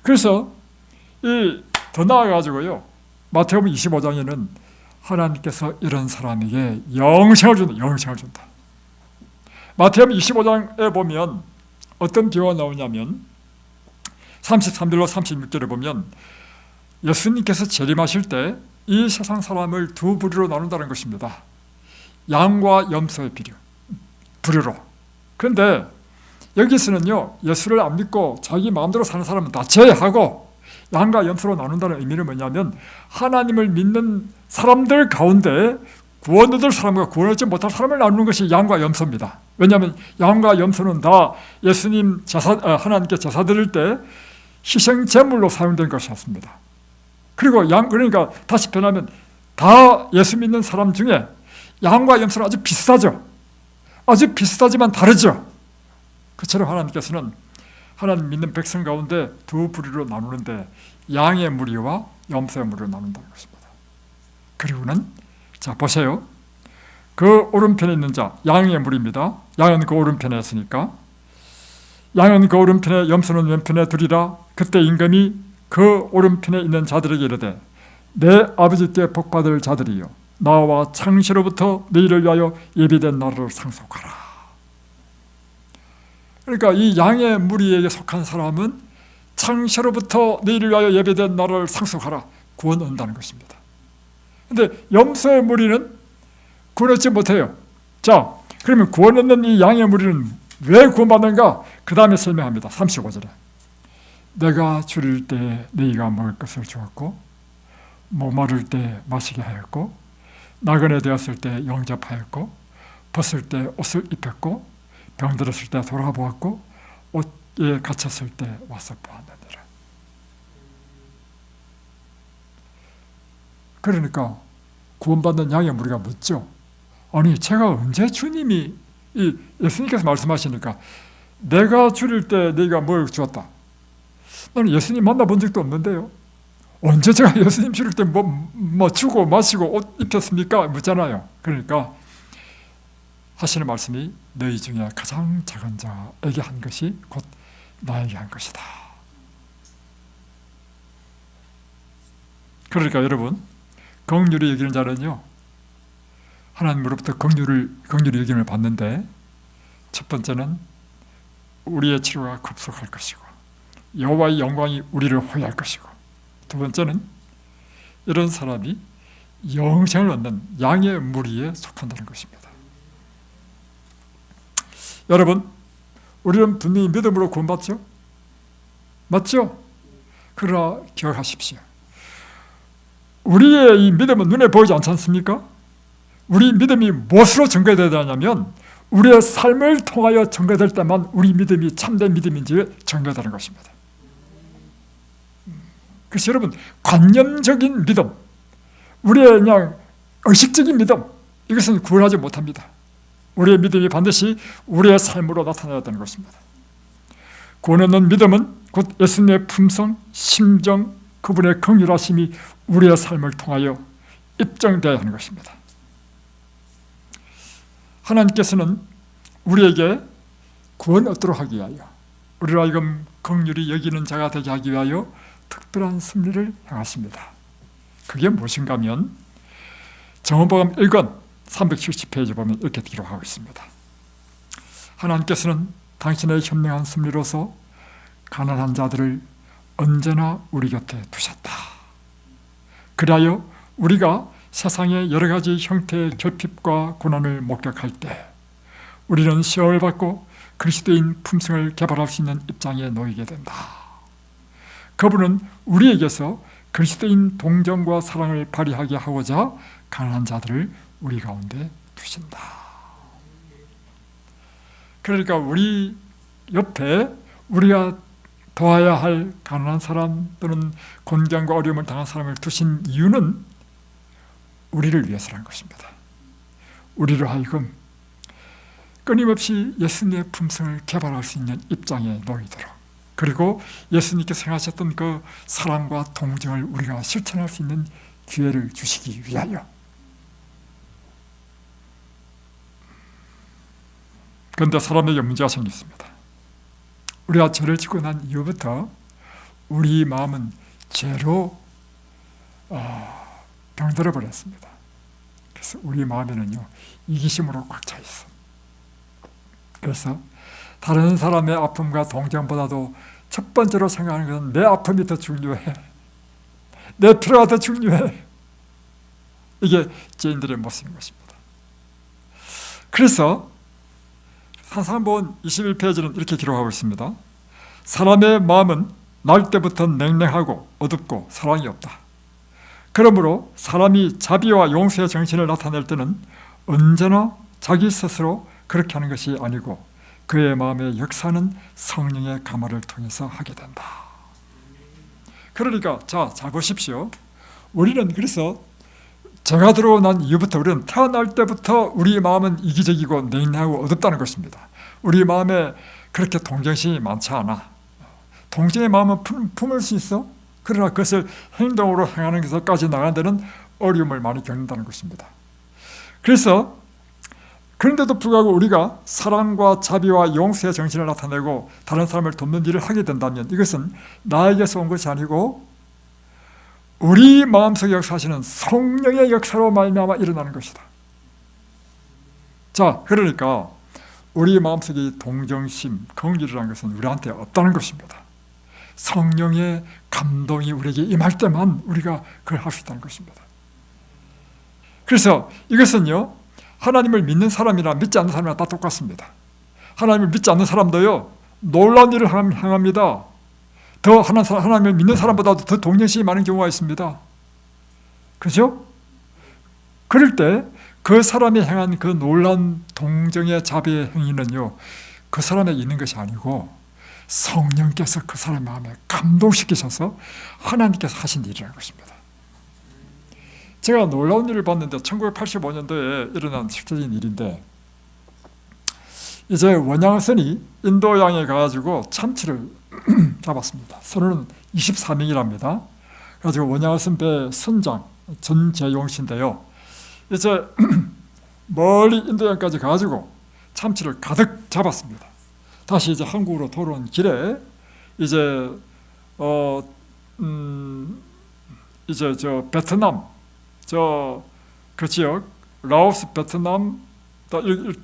그래서 더 나아가지고요, 마태복음 25장에는 하나님께서 이런 사람에게 영생을 준다. 마태복음 25장에 보면 어떤 비유가 나오냐면 33절로 36절에 보면 예수님께서 재림하실 때 이 세상 사람을 두 부류로 나눈다는 것입니다. 양과 염소의 부류로. 그런데 여기서는요, 예수를 안 믿고 자기 마음대로 사는 사람은 다 제외하고 양과 염소로 나눈다는 의미는 뭐냐면 하나님을 믿는 사람들 가운데 구원 얻을 사람과 구원 얻지 못할 사람을 나누는 것이 양과 염소입니다. 왜냐하면 양과 염소는 다 예수님 하나님께 제사 드릴 때 희생 제물로 사용된 것이었습니다. 그리고 그러니까 다시 표현하면 다 예수 믿는 사람 중에 양과 염소는 아주 비슷하죠. 아주 비슷하지만 다르죠. 그처럼 하나님께서는 하나님 믿는 백성 가운데 두 부류로 나누는데 양의 무리와 염소의 무리로 나눈다는 것입니다. 그리고는 자 보세요. 그 오른편에 있는 자 양의 무리입니다. 양은 그 오른편에 있으니까 양은 그 오른편에 염소는 왼편에 두리라. 그때 임금이 그 오른편에 있는 자들에게 이르되 내 아버지께 복받을 자들이여 나와 창시로부터 너희를 위하여 예비된 나라를 상속하라. 그러니까 이 양의 무리에게 속한 사람은 창세로부터 너희를 위하여 예배된 나라를 상속하라. 구원 얻는다는 것입니다. 그런데 염소의 무리는 구원 얻지 못해요. 자, 그러면 구원 얻는 이 양의 무리는 왜 구원받는가? 그 다음에 설명합니다. 35절에 내가 줄일 때 너희가 먹을 것을 주었고 목마를 때 마시게 하였고 나그네 되었을 때 영접하였고 벗을 때 옷을 입혔고 병들었을 때 돌아보았고 옷에 갇혔을 때 와서 보았느니라. 그러니까 구원받는 양의 무리가 묻죠. 아니 제가 언제 주님이 예수님께서 말씀하시니까 내가 줄일 때 네가 뭘 주었다. 나는 예수님 만나본 적도 없는데요. 언제 제가 예수님 줄일 때 뭐 주고 마시고 옷 입혔습니까? 묻잖아요. 그러니까 하시는 말씀이 너희 중에 가장 작은 자에게 한 것이 곧 나에게 한 것이다. 그러니까 여러분, 긍휼히 여기는 자는요, 하나님으로부터 긍휼히 여김을 받는데 첫 번째는 우리의 치료가 급속할 것이고 여호와의 영광이 우리를 호위할 것이고 두 번째는 이런 사람이 영생을 얻는 양의 무리에 속한다는 것입니다. 여러분, 우리는 분명히 믿음으로 구원받죠? 맞죠? 그러나 기억하십시오. 우리의 이 믿음은 눈에 보이지 않지 않습니까? 우리 믿음이 무엇으로 증거되어야 되냐면 우리의 삶을 통하여 증거될 때만 우리 믿음이 참된 믿음인지 증거되는 것입니다. 그래서 여러분, 관념적인 믿음, 우리의 그냥 의식적인 믿음, 이것은 구원하지 못합니다. 우리의 믿음이 반드시 우리의 삶으로 나타나야 되는 것입니다. 구원 얻는 믿음은 곧 예수님의 품성, 심정, 그분의 긍휼하심이 우리의 삶을 통하여 입증되어야 하는 것입니다. 하나님께서는 우리에게 구원 얻도록 하기 위하여, 우리로 하여금 긍휼히 여기는 자가 되게 하기 위하여 특별한 섭리를 행하십니다. 그게 무엇인가 하면 정언복음 1권 370페이지 보면 이렇게 기록하고 있습니다. 하나님께서는 당신의 현명한 섭리로서 가난한 자들을 언제나 우리 곁에 두셨다. 그리하여 우리가 세상의 여러 가지 형태의 결핍과 고난을 목격할 때 우리는 시험을 받고 그리스도인 품성을 개발할 수 있는 입장에 놓이게 된다. 그분은 우리에게서 그리스도인 동정과 사랑을 발휘하게 하고자 가난한 자들을 우리 가운데 두신다. 그러니까 우리 옆에 우리가 도와야 할 가난한 사람 또는 곤경과 어려움을 당한 사람을 두신 이유는 우리를 위해서라는 것입니다. 우리로 하여금 끊임없이 예수님의 품성을 개발할 수 있는 입장에 놓이도록, 그리고 예수님께서 행하셨던 그 사랑과 동정을 우리가 실천할 수 있는 기회를 주시기 위하여. 그런데 사람에게 문제가 생겼습니다. 우리가 죄를 짓고 난 이후부터 우리 마음은 죄로 병들어 버렸습니다. 그래서 우리 마음에는요, 이기심으로 꽉 차 있어. 그래서 다른 사람의 아픔과 동정보다도 첫 번째로 생각하는 것은 내 아픔이 더 중요해, 내 필요가 더 중요해. 이게 죄인들의 모습인 것입니다. 그래서 사사본 21페이지는 이렇게 기록하고 있습니다. 사람의 마음은 날 때부터 냉랭하고 어둡고 사랑이 없다. 그러므로 사람이 자비와 용서의 정신을 나타낼 때는 언제나 자기 스스로 그렇게 하는 것이 아니고 그의 마음의 역사는 성령의 가마를 통해서 하게 된다. 그러니까 잘 보십시오. 우리는 그래서 죄가 들어오고 난 이후부터 우리는 태어날 때부터 우리 마음은 이기적이고 냉랭하고 어둡다는 것입니다. 우리 마음에 그렇게 동정심이 많지 않아. 동정의 마음은 품을 수 있어. 그러나 그것을 행동으로 행하는 것까지 나가는 데는 어려움을 많이 겪는다는 것입니다. 그래서 그런데도 불구하고 우리가 사랑과 자비와 용서의 정신을 나타내고 다른 사람을 돕는 일을 하게 된다면 이것은 나에게서 온 것이 아니고 우리 마음속에 역사하시는 성령의 역사로 말미암아 일어나는 것이다. 자, 그러니까 우리 마음속에 동정심, 긍휼이라는 것은 우리한테 없다는 것입니다. 성령의 감동이 우리에게 임할 때만 우리가 그걸 할 수 있다는 것입니다. 그래서 이것은요, 하나님을 믿는 사람이나 믿지 않는 사람이나 다 똑같습니다. 하나님을 믿지 않는 사람도요, 놀라운 일을 행합니다. 더 하나님을 믿는 사람보다도 더 동정심이 많은 경우가 있습니다. 그죠? 그럴 때 그 사람이 행한 그 놀라운 동정의 자비의 행위는요, 그 사람에게 있는 것이 아니고 성령께서 그 사람의 마음에 감동시키셔서 하나님께서 하신 일이라는 것입니다. 제가 놀라운 일을 봤는데 1985년도에 일어난 실제적인 일인데, 이제 원양선이 인도양에 가가지고 참치를 잡았습니다. 선우는 24명이랍니다. 그래가지고 원양선 배 선장 전재용 씨인데요, 이제 멀리 인도양까지 가가지고 참치를 가득 잡았습니다. 다시 이제 한국으로 돌아온 길에 이제 이제 저 베트남 그 지역 라오스 베트남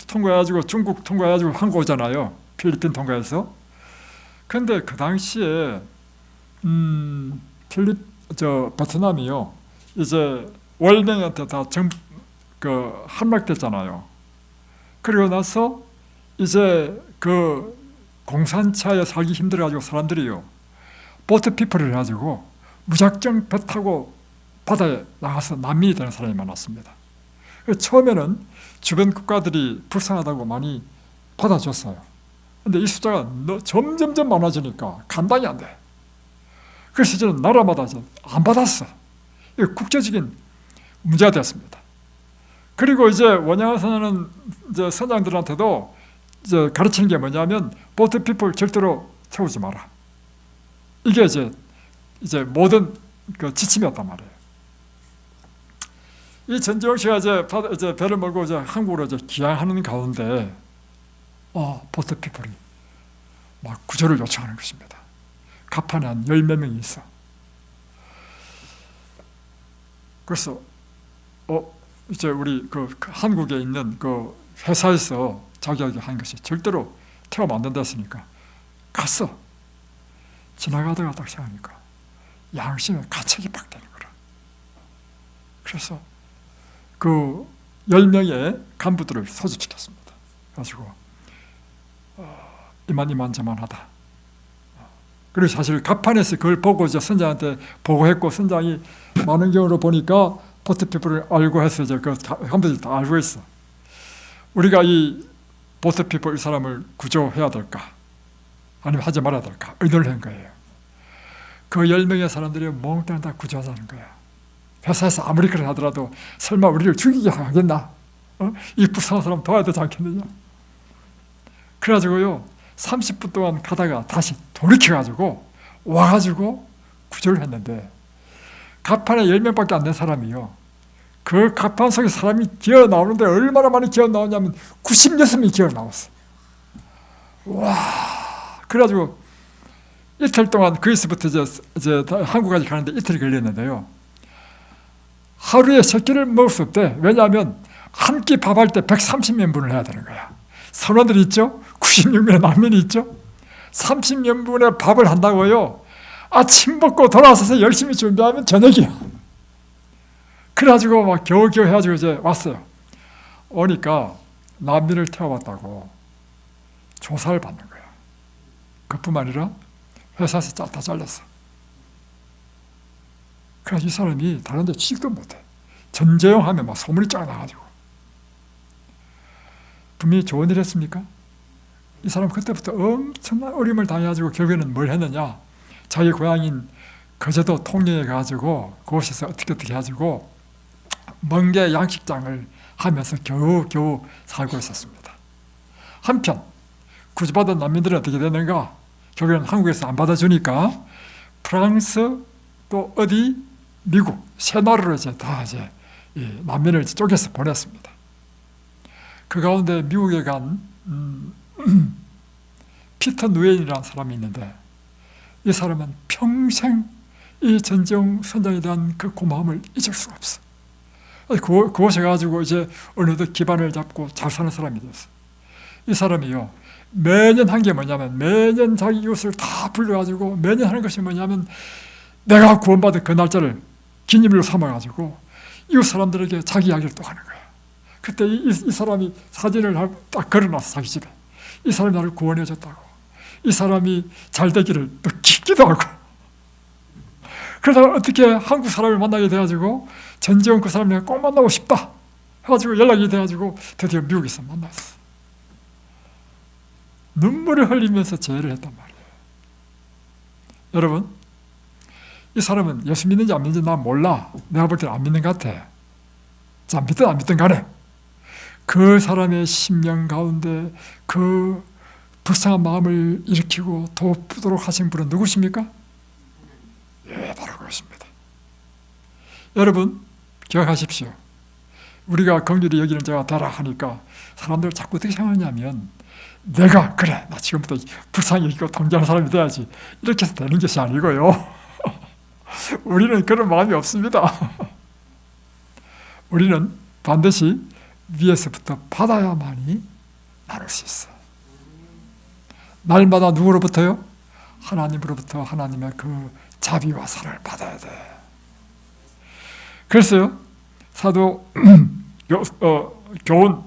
통과해가지고 중국 통과해가지고 한국 오잖아요. 필리핀 통과해서. 근데 그 당시에 베트남이요, 이제 월명한테 다 함락됐잖아요. 그리고 나서 이제 그 공산차에 살기 힘들어가지고 사람들이요, 보트피플을 해가지고 무작정 배 타고 바다에 나가서 난민이 되는 사람이 많았습니다. 처음에는 주변 국가들이 불쌍하다고 많이 받아줬어요. 근데 이 숫자가 점점점 많아지니까 감당이 안 돼. 그래서 저는 나라마다 안 받았어. 이게 국제적인 문제가 되었습니다. 그리고 이제 원양하사는 이제 선장들한테도 이제 가르치는 게 뭐냐면, 보트피플 절대로 태우지 마라. 이게 이제 모든 그 지침이었단 말이에요. 이 전재용 씨가 이제 배를 몰고 이제 한국으로 이제 귀향하는 가운데, 보트피플이 막 구조를 요청하는 것입니다. 갑판에 한 10몇 명이 있어. 그래서 이제 우리 그 한국에 있는 그 회사에서 자기가 한 것이 절대로 태우면 안 된다 했으니까 갔어. 지나가다가 딱 생각하니까 양심에 가책이 팍 되는 거라. 그래서 그 10명의 간부들을 소집시켰습니다. 그래가지고 이만저만하다. 그리고 사실 갑판에서 그걸 보고 이제 선장한테 보고했고, 선장이 많은 경우로 보니까 보트피플을 알고 해서 이제 그 간부들이 다 알고 있어. 우리가 이 보트피플 이 사람을 구조해야 될까, 아니면 하지 말아야 될까 의논을 한 거예요. 그 10명의 사람들이 몽땅 다 구조하자는 거야. 회사에서 아무리 그래 하더라도 설마 우리를 죽이게 하겠나? 이 불쌍한 사람 도와야 되지 않겠느냐? 그래가지고요, 30분 동안 가다가 다시 돌이켜가지고 와가지고 구조를 했는데, 갑판에 10명밖에 안 된 사람이요, 그 갑판 속에 사람이 기어 나오는데 얼마나 많이 기어 나오냐면 96명이 기어 나왔어. 와! 그래가지고 이틀 동안 그리스부터 이제 한국까지 가는데 이틀이 걸렸는데요, 하루에 3끼를 먹을 수 없대. 왜냐하면 한 끼 밥할 때 130명분을 해야 되는 거야. 선원들이 있죠? 96명의 난민이 있죠? 30명분의 밥을 한다고요. 아침 먹고 돌아와서 열심히 준비하면 저녁이야. 그래가지고 막 겨우겨우 해가지고 이제 왔어요. 오니까 난민을 태워봤다고 조사를 받는 거야. 그뿐만 아니라 회사에서 다 잘렸어. 그래서 이 사람이 다른 데 취직도 못해. 전재용 하면 막 소문이 쫙 나가지고. 분명히 좋은 일 했습니까? 이 사람 그때부터 엄청난 어려움을 당해가지고 결국에는 뭘 했느냐, 자기 고향인 거제도 통영에 가지고 그곳에서 어떻게 해가지고 멍게 양식장을 하면서 겨우 살고 있었습니다. 한편 구제받은 난민들은 어떻게 되는가? 결국에는 한국에서 안 받아주니까 프랑스 또 어디 미국 세 나라로 다 난민을 쪼개서 보냈습니다. 그 가운데 미국에 간 피터 누엔이라는 사람이 있는데, 이 사람은 평생 이 전재용 선장에 대한 그 고마움을 잊을 수가 없어. 그곳에 가지고 이제 어느덧 기반을 잡고 잘 사는 사람이 됐어. 이 사람이요, 매년 한 게 뭐냐면, 매년 자기 이웃을 다 불러가지고 매년 하는 것이 뭐냐면, 내가 구원받은 그 날짜를 기념일로 삼아가지고 이웃 사람들에게 자기 이야기를 또 하는 거야. 그때 이 사람이 사진을 딱 걸어놨어, 자기 집에. 이 사람이 나를 구원해줬다고, 이 사람이 잘 되기를 또 기도하고. 그러다가 어떻게 한국 사람을 만나게 돼가지고, 전지현 그 사람 내가 꼭 만나고 싶다 해가지고 연락이 돼가지고 드디어 미국에서 만났어. 눈물을 흘리면서 제의를 했단 말이에요. 여러분, 이 사람은 예수 믿는지 안 믿는지 난 몰라. 내가 볼 때는 안 믿는 것 같아. 자, 믿든 안 믿든 간에 그 사람의 심령 가운데 그 불쌍한 마음을 일으키고 돕도록 하신 분은 누구십니까? 예, 바로 그것입니다. 여러분, 기억하십시오. 우리가 긍휼히 여기는 자가 되라 하니까 사람들 자꾸 어떻게 생각하냐면, 내가 그래, 나 지금부터 불쌍히 여기고 통제하는 사람이 돼야지, 이렇게 해서 되는 것이 아니고요. 우리는 그런 마음이 없습니다. 우리는 반드시 위에서부터 받아야만이 나눌 수 있어. 날마다 누구로부터요? 하나님으로부터 하나님의 그 자비와 사랑을 받아야 돼. 그래서요, 사도 교훈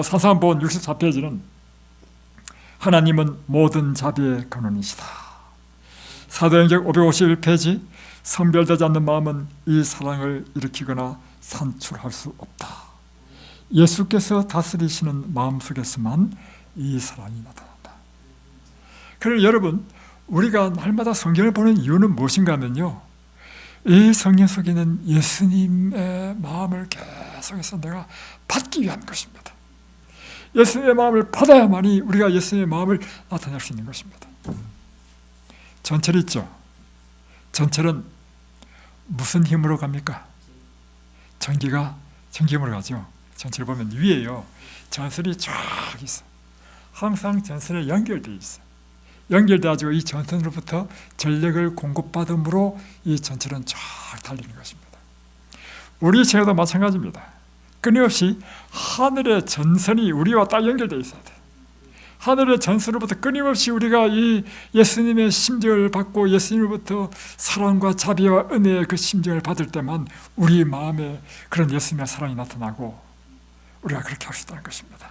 사사본 64페이지는 하나님은 모든 자비의 근원이시다. 사도행전 551페이지, 선별되지 않는 마음은 이 사랑을 일으키거나 산출할 수 없다. 예수께서 다스리시는 마음속에서만 이 사랑이 나타난다. 그래서 여러분, 우리가 날마다 성경을 보는 이유는 무엇인가 하면요, 이 성경 속에는 예수님의 마음을 계속해서 내가 받기 위한 것입니다. 예수님의 마음을 받아야만이 우리가 예수님의 마음을 나타낼 수 있는 것입니다. 전철 있죠? 전철은 무슨 힘으로 갑니까? 전기가 전기힘으로 가죠. 전철 보면 위에요, 전선이 쫙 있어. 항상 전선에 연결되어 있어. 연결돼가지고 이 전선으로부터 전력을 공급받음으로 이 전철은 쫙 달리는 것입니다. 우리 체도 마찬가지입니다. 끊임없이 하늘의 전선이 우리와 딱 연결되어 있어야 돼. 하늘의 전선으로부터 끊임없이 우리가 이 예수님의 심정을 받고 예수님으로부터 사랑과 자비와 은혜의 그 심정을 받을 때만 우리 마음에 그런 예수님의 사랑이 나타나고 우리가 그렇게 할 수 있다는 것입니다.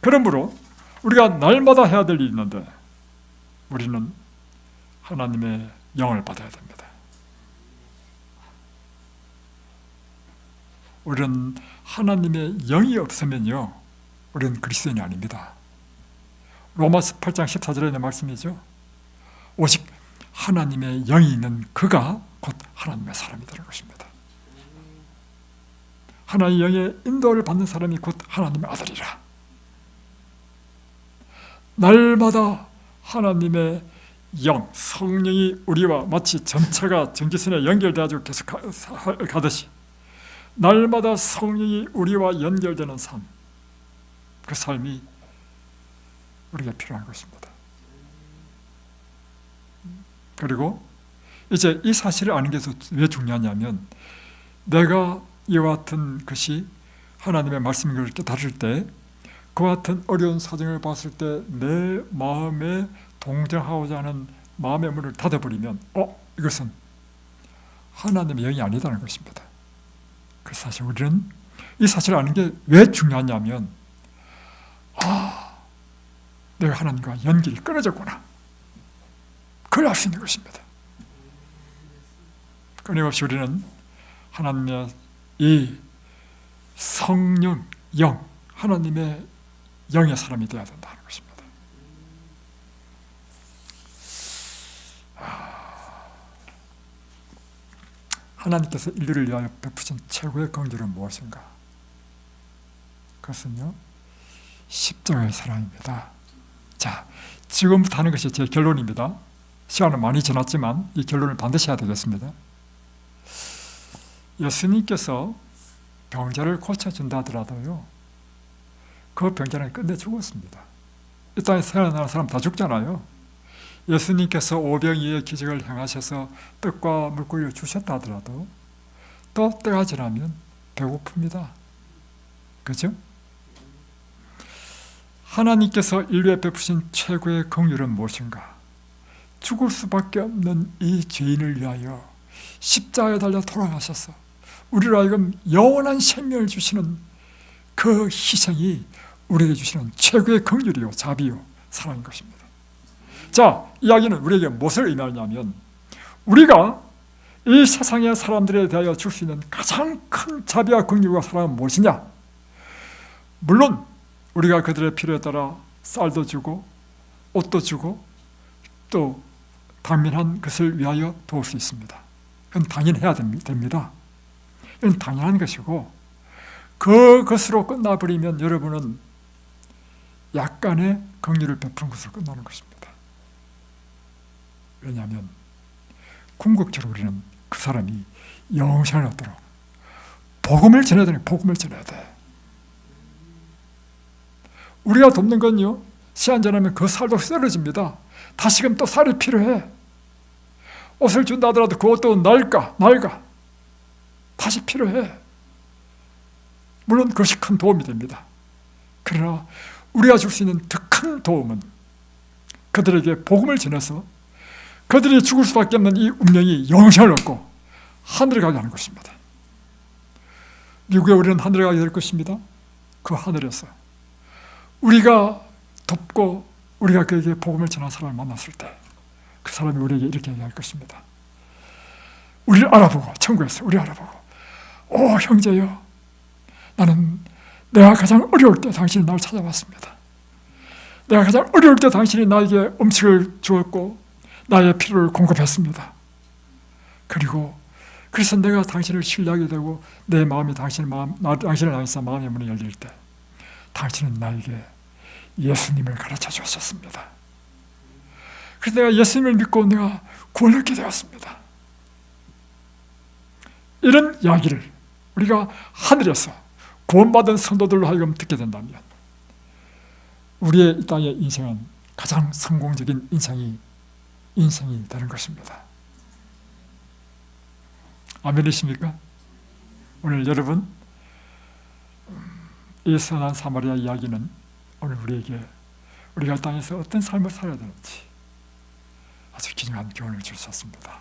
그러므로 우리가 날마다 해야 될 일이 있는데, 우리는 하나님의 영을 받아야 됩니다. 우리는 하나님의 영이 없으면요, 우리는 그리스도인이 아닙니다. 로마서 8장 14절의 말씀이죠. 오직 하나님의 영이 있는 그가 곧 하나님의 사람이 되는 것입니다. 하나님의 영의 인도를 받는 사람이 곧 하나님의 아들이라. 날마다 하나님의 영, 성령이 우리와 마치 전차가 전기선에 연결되어서 계속 가듯이 날마다 성령이 우리와 연결되는 삶, 그 삶이 우리가 필요한 것입니다. 그리고 이제 이 사실을 아는 게 왜 중요하냐면, 내가 이와 같은 것이 하나님의 말씀을 깨달을 때, 그와 같은 어려운 사정을 봤을 때 내 마음에 동정하고자 하는 마음의 문을 닫아버리면 이것은 하나님의 영이 아니다는 것입니다. 그래서 사실 우리는 이 사실을 아는 게 왜 중요하냐면, 내가 하나님과 연결이 끊어졌구나, 그걸 알 수 있는 것입니다. 끊임없이 우리는 하나님의 이 성령, 영, 하나님의 영의 사람이 되어야 된다는 것입니다. 하나님께서 인류를 위하여 베푸신 최고의 긍휼은 무엇인가? 그것은요, 십자가의 사랑입니다. 자, 지금부터 하는 것이 제 결론입니다. 시간은 많이 지났지만 이 결론을 반드시 해야 되겠습니다. 예수님께서 병자를 고쳐준다 하더라도요, 그 병자는 끝내 죽었습니다. 이 땅에 태어나는 사람 다 죽잖아요. 예수님께서 오병이의 기적을 행하셔서 떡과 물고기를 주셨다 하더라도 또 때가 지나면 배고픕니다. 그죠? 하나님께서 인류에 베푸신 최고의 긍휼은 무엇인가? 죽을 수밖에 없는 이 죄인을 위하여 십자가에 달려 돌아가셔서 우리로 하여금 영원한 생명을 주시는 그 희생이 우리에게 주시는 최고의 긍휼이요 자비요 사랑인 것입니다. 자, 이야기는 우리에게 무엇을 의미하냐면, 우리가 이 세상의 사람들에 대하여 줄 수 있는 가장 큰 자비와 긍휼과 사랑은 무엇이냐? 물론 우리가 그들의 필요에 따라 쌀도 주고 옷도 주고 또 당면한 것을 위하여 도울 수 있습니다. 그건 당연해야 됩니다. 이건 당연한 것이고, 그것으로 끝나버리면 여러분은 약간의 긍휼을 베푸는 것으로 끝나는 것입니다. 왜냐하면 궁극적으로 우리는 그 사람이 영생을 얻도록 복음을 전해야 되는, 복음을 전해야 돼. 우리가 돕는 건요, 시간 지나면 그 살도 썰어집니다. 다시금 또 살이 필요해. 옷을 준다 하더라도 그 옷도 낡아 다시 필요해. 물론 그것이 큰 도움이 됩니다. 그러나 우리가 줄 수 있는 더 큰 도움은 그들에게 복음을 전해서 그들이 죽을 수밖에 없는 이 운명이 영생을 얻고 하늘에 가게 하는 것입니다. 미국에 우리는 하늘에 가게 될 것입니다. 그 하늘에서 우리가 돕고 우리가 그에게 복음을 전한 사람을 만났을 때 그 사람이 우리에게 이렇게 얘기할 것입니다. 우리를 알아보고, 천국에서 우리 알아보고, 오 형제여, 나는 내가 가장 어려울 때 당신이 나를 찾아왔습니다. 내가 가장 어려울 때 당신이 나에게 음식을 주었고 나의 필요를 공급했습니다. 그래서 내가 당신을 신뢰하게 되고 내 마음이 당신을 향해서 마음의 문이 열릴 때 당신은 나에게 예수님을 가르쳐 주셨습니다. 그래서 내가 예수님을 믿고 내가 구원을 얻게 되었습니다. 이런 이야기를 우리가 하늘에서 구원받은 성도들로 하여금 듣게 된다면 우리의 이 땅의 인생은 가장 성공적인 인생이 되는 것입니다. 아멘이십니까? 오늘 여러분, 이 선한 사마리아 이야기는 오늘 우리가 땅에서 어떤 삶을 살아야 되는지 아주 귀중한 교훈을 주셨습니다.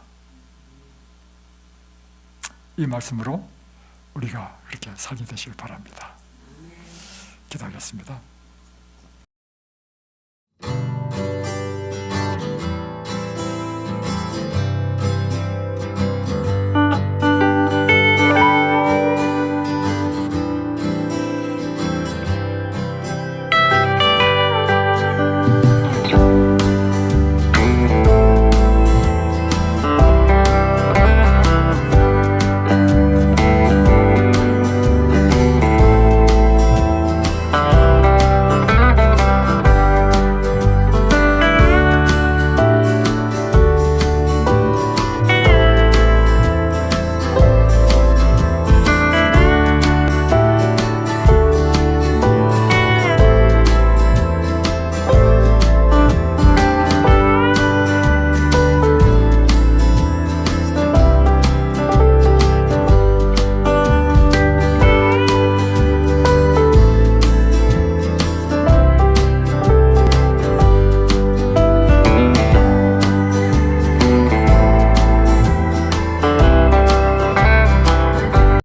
이 말씀으로 우리가 그렇게 살게 되시길 바랍니다. 기도하겠습니다.